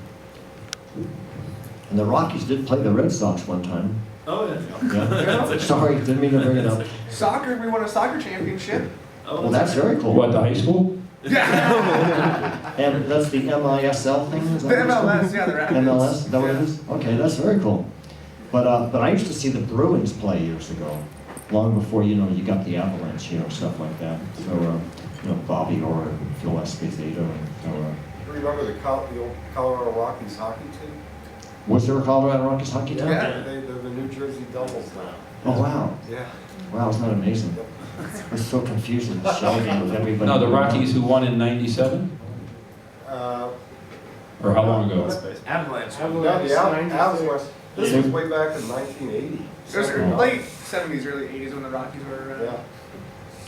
the Rockies did play the Red Sox one time. Oh, yeah. Yeah. Sorry, didn't mean to bring it up. Soccer, we won a soccer championship. Oh, Well, that's very cool. what, the high school? And that's the MISL thing? Is The that what it's called? MLS, yeah, the Rapids. MLS, is that what it is? Okay, that's very cool. But I used to see the Bruins play years ago, long before, you know, you got the Avalanche here and stuff like that. So, you know, Bobby Orr and Phil Esposito and so, Remember the old Colorado Rockies hockey team? was there a Colorado Rockies hockey team? Yeah. They're the New Jersey Devils now. Oh, wow. Yeah. Wow, isn't that amazing? It's so confusing, the shell game with everybody. No, the Rockies who won in '97? Uh, Or how long ago? Avalanche. yeah, the Avalanche. This was way back in 1980. It was late 70s, early 80s when the Rockies were. Yeah.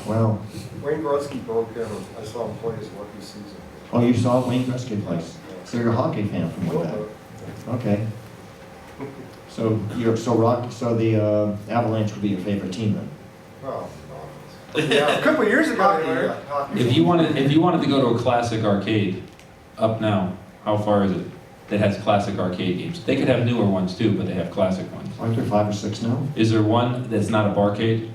Wow. Wayne Gretzky broke in. I saw him play his rookie season. Oh, you saw Wayne Gretzky play? So you're a hockey fan from way back? Okay. So the Avalanche would be your favorite team then? Oh, A couple years ago, they were. If you wanted to go to a classic arcade, up now, how far is it? That has classic arcade games. They could have newer ones too, but they have classic ones. Aren't there 5 or 6 now? Is there one that's not a barcade?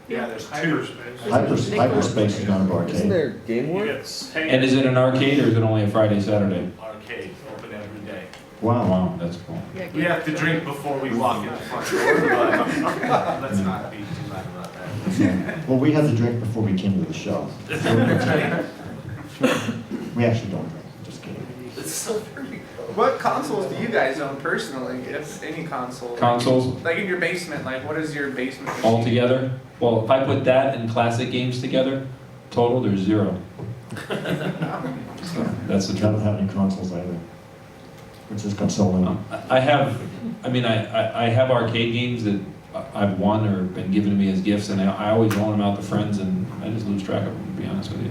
Yeah, there's two. Hyperspace is not a Isn't barcade. there Game You Works? get paid And is it an arcade or is it only a Friday, Saturday? arcade, open every day. Wow. Wow, that's cool. We have to drink before we walk in the front door, but let's not be too loud about that. Well, we had to drink before we came to the show. We actually don't drink, just kidding. What consoles do you guys own personally, if any console? Consoles Like in your basement, like what is your basement machine? all together? Well, if I put that and classic games together, total, there's 0. So, that's the I don't truth. have any consoles either, which is consoling. I have arcade games that I've won or been given to me as gifts, and I always loan them out to friends, and I just lose track of them, to be honest with you.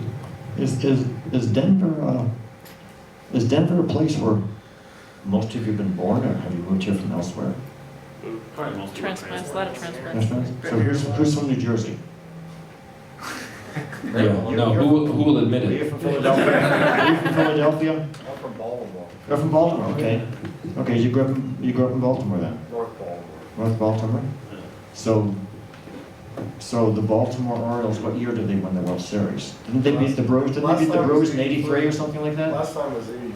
Is Denver a place where most of you have been born, or have you moved here from elsewhere? Probably most Transplants, a lot of transplants. So who's from New Jersey? Yeah, no, who will admit Are you it? from Philadelphia? Are you from Philadelphia? I'm from Baltimore, You're from Baltimore, okay. Okay, you grew up in Baltimore then? North Baltimore. North Baltimore? So the Baltimore Orioles, what year did they win the World Series? Didn't they beat the Brewers? Didn't they beat the Brewers in '83 or something like that? Last time was 83.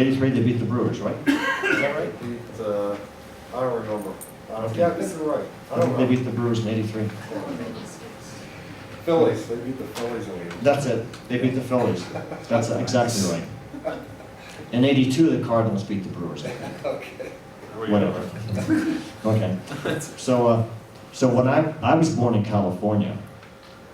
'83, they beat the Brewers, right? Is that right? I don't remember. Yeah, I think you're right. I don't They know. beat the Brewers in '83. Phillies, they beat the Phillies in 83. That's it. They beat the Phillies. That's exactly right. In '82, the Cardinals beat the Brewers. Okay. Whatever. Okay. So when I was born in California,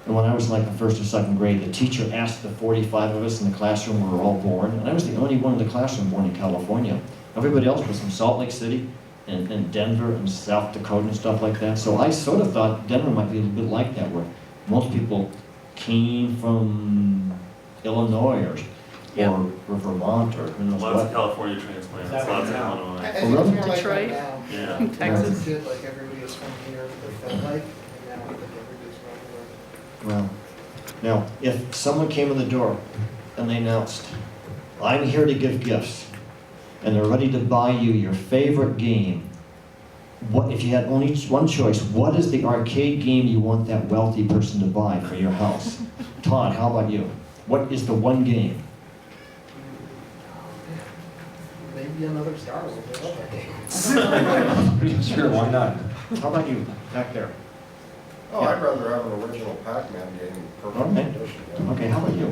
and when I was like in first or second grade, the teacher asked the 45 of us in the classroom, we were all born, and I was the only one in the classroom born in California. Everybody else was from Salt Lake City and Denver and South Dakota and stuff like that. So I sort of thought Denver might be a little bit like that, where most people came from Illinois or or Vermont, or who knows Lots of what. California transplants, lots of I Illinois. think Oh, really? it's more like Detroit? that now. Yeah. When I was Texas. a kid, like everybody was from here, it felt like, and now I think everybody's from everywhere. Well, now, if someone came in the door and they announced, I'm here to give gifts, and they're ready to buy you your favorite game, what, if you had only one choice, what is the arcade game you want that wealthy person to buy for your house? Todd, how about you? What is the one game? Maybe another Star Wars, I love that game. Sure, why not? How about you, back there? Oh, I'd rather have an original PacMan game, perfect Okay. edition. Yeah. Okay, how about you?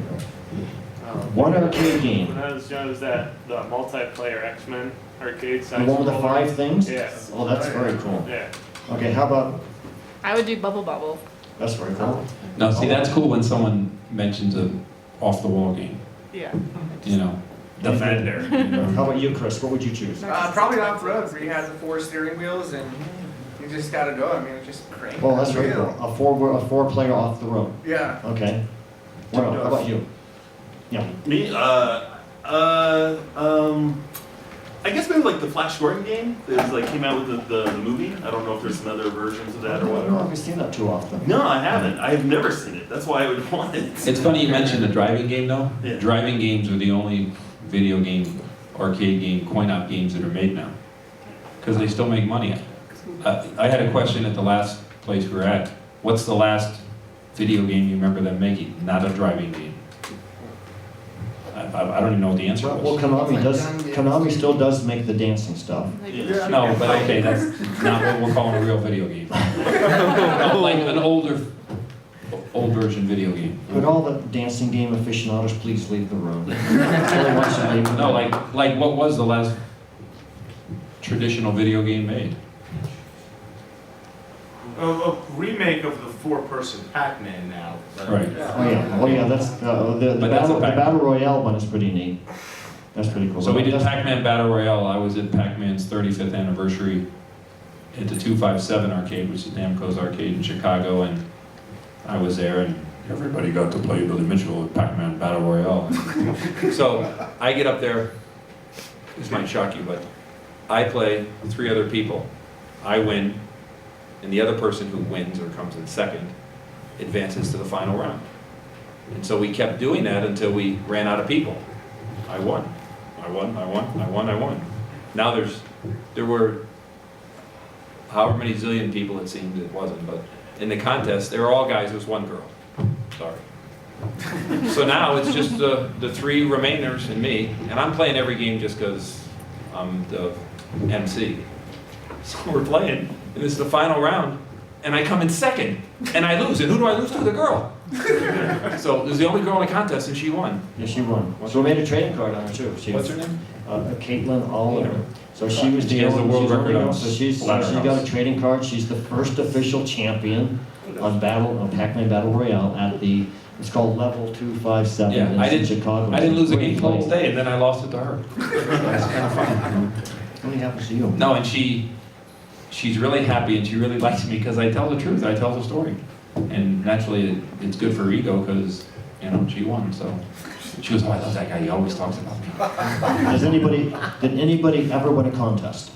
One arcade game. When I was young, it was the multiplayer X-Men arcade The side. one with the 5 things? Yeah. Oh, that's very cool. Yeah. Okay, how about, I would do Bubble Bobble. that's very cool. Now, see, that's cool when someone mentions a off-the-wall game, Yeah. you know, Defender. How about you, Chris? What would you choose? Probably off-road, where you have the 4 steering wheels and you just gotta go. I mean, it's just crank. Well, that's very Wheel. cool. A four-player off the road. Yeah. Okay. Well, how about you? Yeah. Me, I guess maybe like the Flash Gordon game that like came out with the movie. I don't know if there's some other versions of that or I don't know if whatever. we've seen that too often. No, I haven't. I have never seen it. That's why I would want it. It's funny you mentioned the driving game though. Yeah. Driving games are the only video game, arcade game, coin-op games that are made now. Because they still make money. I had a question at the last place we were at. What's the last video game you remember them making? Not a driving game. I don't even know what the answer Well, was. Konami still does make the dancing stuff. Yeah. No, but okay, that's not what we're calling a real video game. No, like an old version video game. Could all the dancing game aficionados please leave the room? Kelly wants to leave. No, like what was the last traditional video game made? A remake of the 4-person Pac-Man now. Right. Oh yeah, that's, the But that's a Battle Royale one is pretty neat. That's pretty cool. So we did That's- Pac-Man Battle Royale. I was at Pac-Man's 35th anniversary at the 257 arcade, which is Namco's arcade in Chicago, and I was there, and everybody got to play Billy Mitchell at Pac-Man Battle Royale. So I get up there. This might shock you, but I play 3 other people. I win, and the other person who wins or comes in second advances to the final round. And so we kept doing that until we ran out of people. I won. Now there were however many zillion people it seemed it wasn't, but in the contest, they were all guys, it was one girl. Sorry. So now it's just the 3 remainers and me, and I'm playing every game just because I'm the MC. So we're playing, and it's the final round, and I come in second, and I lose. And who do I lose to? The girl. So it was the only girl in the contest, and she won. Yeah, she won. So we made a trading card on her too. What's her name? Caitlin Oliver. So she was She has the world record on So she ladder got a house. trading card. She's the first official champion on Pac-Man Battle Royale at the, it's called Level 257 Yeah, in Chicago. I didn't lose a Great game the whole place. day, and then I lost it to her. That's kind of fun. What happens to you? No, and she's really happy, and she really likes me because I tell the truth. I tell the story, and naturally, it's good for her ego because she won. So she goes, "Oh, I love that guy. He always talks about me." Did anybody ever win a contest?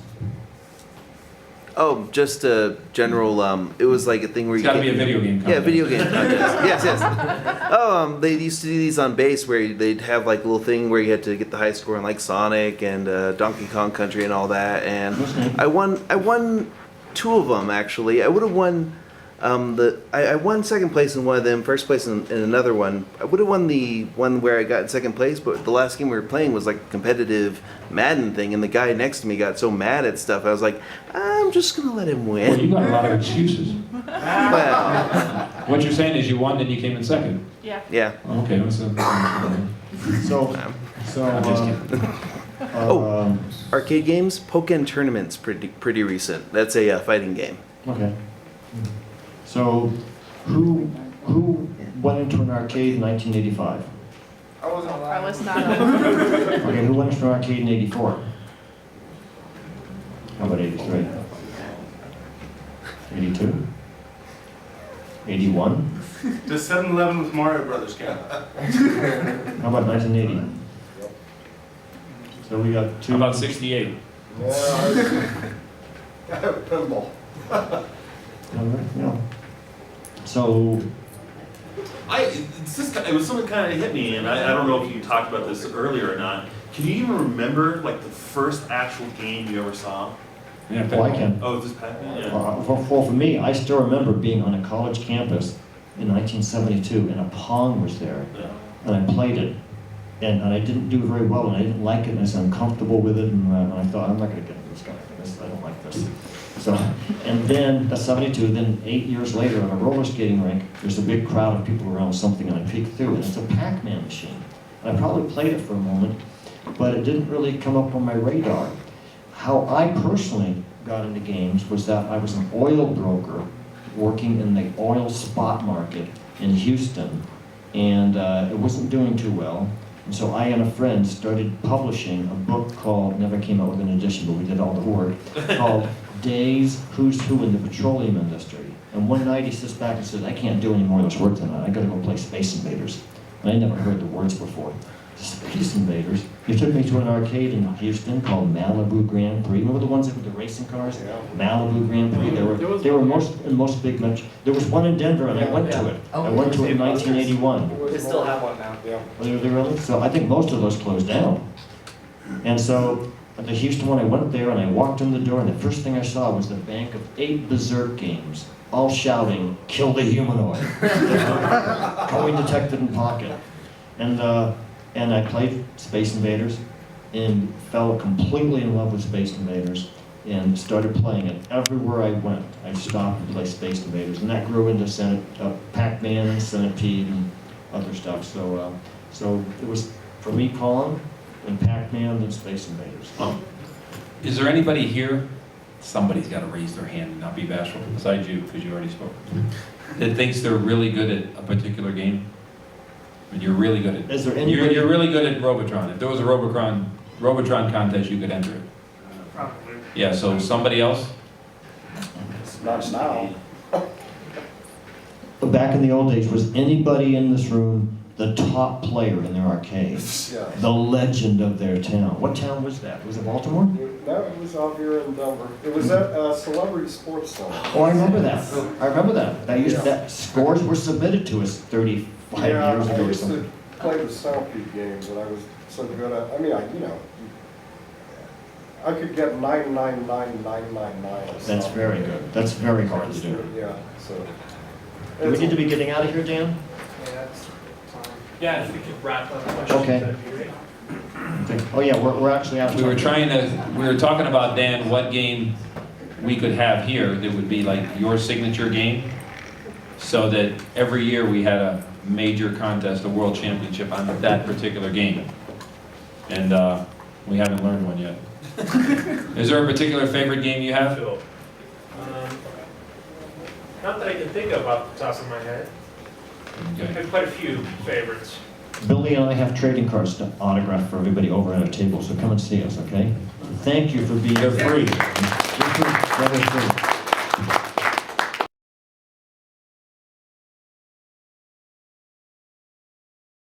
Oh, just a general, it was like a thing where It's you got to get- be a video game Yeah, contest. video game contest. Yes. Oh, they used to do these on base where they'd have like a little thing where you had to get the high score in like Sonic and Donkey Kong Country and all that. And I won 2 of them actually. I would have won I won second place in one of them, first place in another one. I would have won the one where I got in second place, but the last game we were playing was like a competitive Madden thing, and the guy next to me got so mad at stuff. I was like, I'm just gonna let him win. Well, you got a lot of excuses. Well, What you're saying is you won, and you came in second. Yeah. yeah. Okay, what's up? So, I'm just kidding. Arcade games, Pokken Tournament's pretty recent. That's a fighting game. okay. So, who went into an arcade in 1985? I wasn't allowed. I was not on. Okay, who went into an arcade in 84? How about 83? 82? 81? Does 7-Eleven with Mario Brothers count? How about 1980? So we got two. How about 68? Yeah, I have a pinball. Yeah. So, It was something kind of hit me, and I don't know if you talked about this earlier or not. Can you even remember like the first actual game you ever saw? Yeah, well, I can. Oh, is this Pac-Man? Yeah. For me, I still remember being on a college campus in 1972, and a Pong was there, Yeah. and I played it, and I didn't do very well, and I didn't like it, and I was uncomfortable with it, and I thought, I'm not going to get into this guy. I don't like this. So, and then, that's 72, then 8 years later on a roller skating rink, there's a big crowd of people around something, and I peek through, and it's a PacMan machine. And I probably played it for a moment, but it didn't really come up on my radar. How I personally got into games was that I was an oil broker working in the oil spot market in Houston, and it wasn't doing too well. And so I and a friend started publishing a book called, never came out with an edition, but we did all the work, called Days Who's Who in the Petroleum Industry. And one night he sits back and says, I can't do any more of this work tonight, I gotta go play Space Invaders. And I never heard the words before. Space Invaders. He took me to an arcade in Houston called Malibu Grand Prix. Remember the ones with the racing cars? Malibu Grand Prix. They were most big match. There was one in Denver, and I went to it. I went to it in 1981. They still have one now. Yeah. Were they really? So I think most of those closed down. And so at the Houston one, I went there and I walked in the door, and the first thing I saw was the bank of 8 Berserk games, all shouting, "Kill the humanoid!" Going detected in pocket. And I played Space Invaders and fell completely in love with Space Invaders and started playing it everywhere I went. I stopped and played Space Invaders, and that grew into PacMan and Centipede and other stuff. So it was, for me, Colin, and PacMan, and Space Invaders. Is there anybody here, somebody's got to raise their hand and not be bashful, besides you, because you already spoke, that thinks they're really good at a particular game? And you're really good at. Is there anybody? You're really good at Robotron. If there was a Robotron contest, you could enter it. Probably. Yeah. So somebody else. Not now. But back in the old days, was anybody in this room the top player in their arcade? Yeah. The legend of their town. What town was that? Was it Baltimore? No, it was out here in Denver. It was at Celebrity Sports Center. Oh, I remember that. I remember that. That scores were submitted to us 35 years ago I or used something. to play the Centipede games, and I was so good at. I mean, I could get 9999999. That's very good. That's very hard to do. Yeah. So. Do we need to be getting out of here, Dan? Yeah, it's fine. Yeah, if we could wrap up questions, Okay. that'd be great. Oh yeah, we're actually out of We were time. we were talking about, Dan, what game we could have here that would be like your signature game, so that every year we had a major contest, a world championship on that particular game. And we haven't learned one yet. Is there a particular favorite game you have? Phil. Not that I can think of off the top of my head. I Okay. have quite a few favorites. Billy and I have trading cards to autograph for everybody over at our table, so come and see us, okay? Thank you for being here. They're free. They're free.